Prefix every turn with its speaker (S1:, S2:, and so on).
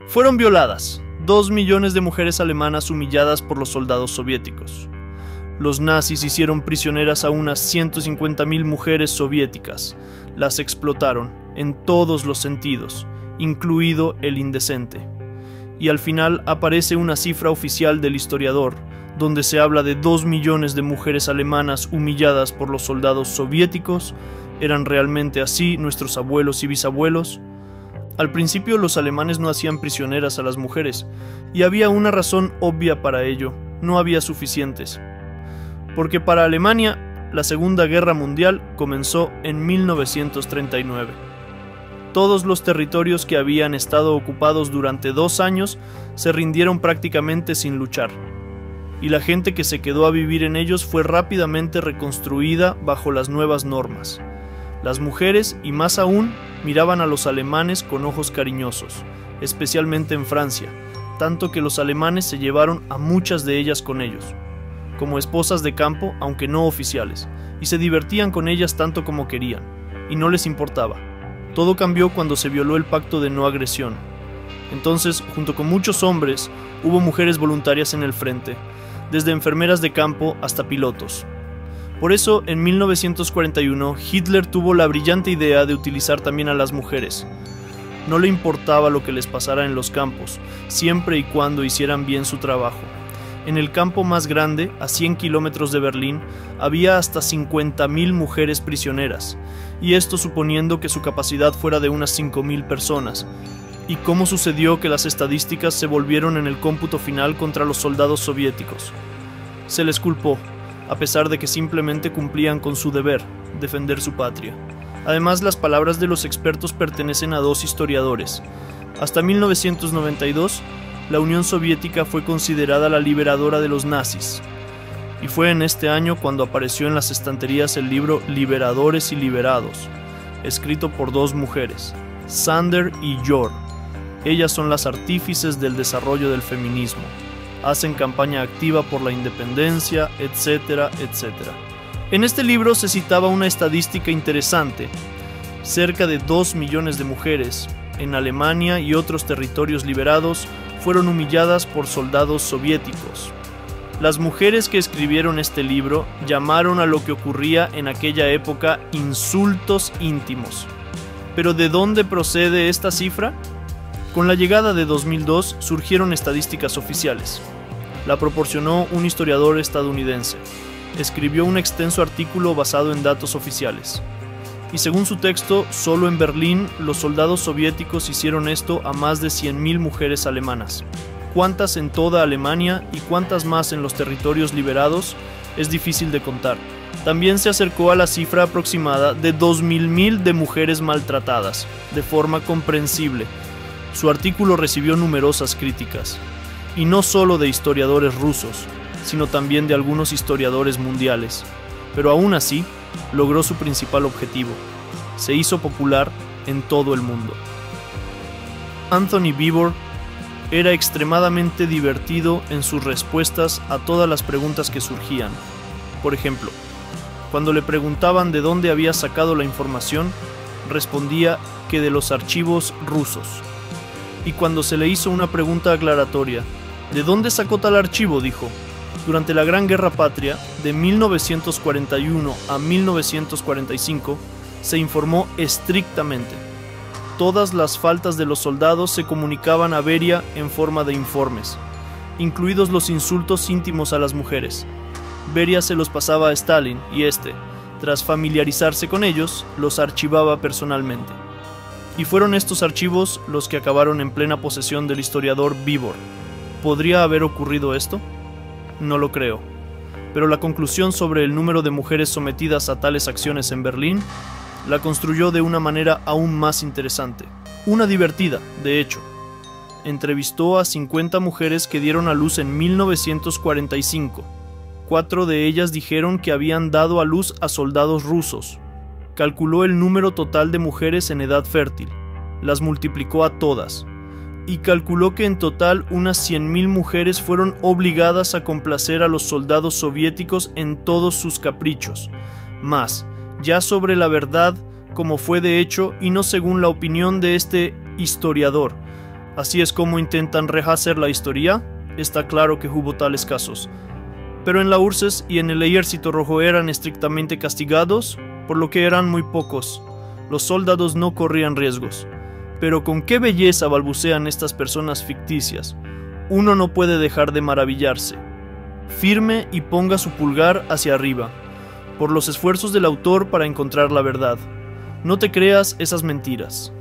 S1: Fueron violadas 2 millones de mujeres alemanas humilladas por los soldados soviéticos. Los nazis hicieron prisioneras a unas 150.000 mujeres soviéticas. Las explotaron en todos los sentidos, incluido el indecente. Y al final aparece una cifra oficial del historiador, donde se habla de 2 millones de mujeres alemanas humilladas por los soldados soviéticos. ¿Eran realmente así nuestros abuelos y bisabuelos? Al principio los alemanes no hacían prisioneras a las mujeres, y había una razón obvia para ello: no había suficientes. Porque para Alemania, la Segunda Guerra Mundial comenzó en 1939. Todos los territorios que habían estado ocupados durante 2 años se rindieron prácticamente sin luchar, y la gente que se quedó a vivir en ellos fue rápidamente reconstruida bajo las nuevas normas. Las mujeres, y más aún, miraban a los alemanes con ojos cariñosos, especialmente en Francia, tanto que los alemanes se llevaron a muchas de ellas con ellos, como esposas de campo, aunque no oficiales, y se divertían con ellas tanto como querían, y no les importaba. Todo cambió cuando se violó el pacto de no agresión. Entonces, junto con muchos hombres, hubo mujeres voluntarias en el frente, desde enfermeras de campo hasta pilotos. Por eso, en 1941, Hitler tuvo la brillante idea de utilizar también a las mujeres. No le importaba lo que les pasara en los campos, siempre y cuando hicieran bien su trabajo. En el campo más grande, a 100 kilómetros de Berlín, había hasta 50.000 mujeres prisioneras, y esto suponiendo que su capacidad fuera de unas 5.000 personas. ¿Y cómo sucedió que las estadísticas se volvieron en el cómputo final contra los soldados soviéticos? Se les culpó, a pesar de que simplemente cumplían con su deber, defender su patria. Además, las palabras de los expertos pertenecen a 2 historiadores. Hasta 1992, la Unión Soviética fue considerada la liberadora de los nazis, y fue en este año cuando apareció en las estanterías el libro Liberadores y Liberados, escrito por 2 mujeres, Sander y Jor. Ellas son las artífices del desarrollo del feminismo, hacen campaña activa por la independencia, etcétera, etcétera. En este libro se citaba una estadística interesante: cerca de 2 millones de mujeres en Alemania y otros territorios liberados fueron humilladas por soldados soviéticos. Las mujeres que escribieron este libro llamaron a lo que ocurría en aquella época insultos íntimos. ¿Pero de dónde procede esta cifra? Con la llegada de 2002 surgieron estadísticas oficiales. La proporcionó un historiador estadounidense. Escribió un extenso artículo basado en datos oficiales. Y según su texto, solo en Berlín los soldados soviéticos hicieron esto a más de 100.000 mujeres alemanas. ¿Cuántas en toda Alemania y cuántas más en los territorios liberados? Es difícil de contar. También se acercó a la cifra aproximada de 2.000 de mujeres maltratadas, de forma comprensible. Su artículo recibió numerosas críticas, y no solo de historiadores rusos, sino también de algunos historiadores mundiales. Pero aún así, logró su principal objetivo: se hizo popular en todo el mundo. Anthony Beevor era extremadamente divertido en sus respuestas a todas las preguntas que surgían. Por ejemplo, cuando le preguntaban de dónde había sacado la información, respondía que de los archivos rusos. Y cuando se le hizo una pregunta aclaratoria, ¿de dónde sacó tal archivo?, dijo: durante la Gran Guerra Patria, de 1941 a 1945, se informó estrictamente. Todas las faltas de los soldados se comunicaban a Beria en forma de informes, incluidos los insultos íntimos a las mujeres. Beria se los pasaba a Stalin y este, tras familiarizarse con ellos, los archivaba personalmente. Y fueron estos archivos los que acabaron en plena posesión del historiador Beevor. ¿Podría haber ocurrido esto? No lo creo. Pero la conclusión sobre el número de mujeres sometidas a tales acciones en Berlín la construyó de una manera aún más interesante. Una divertida, de hecho. Entrevistó a 50 mujeres que dieron a luz en 1945. 4 de ellas dijeron que habían dado a luz a soldados rusos. Calculó el número total de mujeres en edad fértil. Las multiplicó a todas. Y calculó que en total unas 100.000 mujeres fueron obligadas a complacer a los soldados soviéticos en todos sus caprichos. Más, ya sobre la verdad, como fue de hecho y no según la opinión de este historiador, Así es como intentan rehacer la historia. Está claro que hubo tales casos. Pero en la URSS y en el Ejército Rojo eran estrictamente castigados, por lo que eran muy pocos. Los soldados no corrían riesgos. Pero con qué belleza balbucean estas personas ficticias. Uno no puede dejar de maravillarse. Firme y ponga su pulgar hacia arriba, por los esfuerzos del autor para encontrar la verdad. No te creas esas mentiras.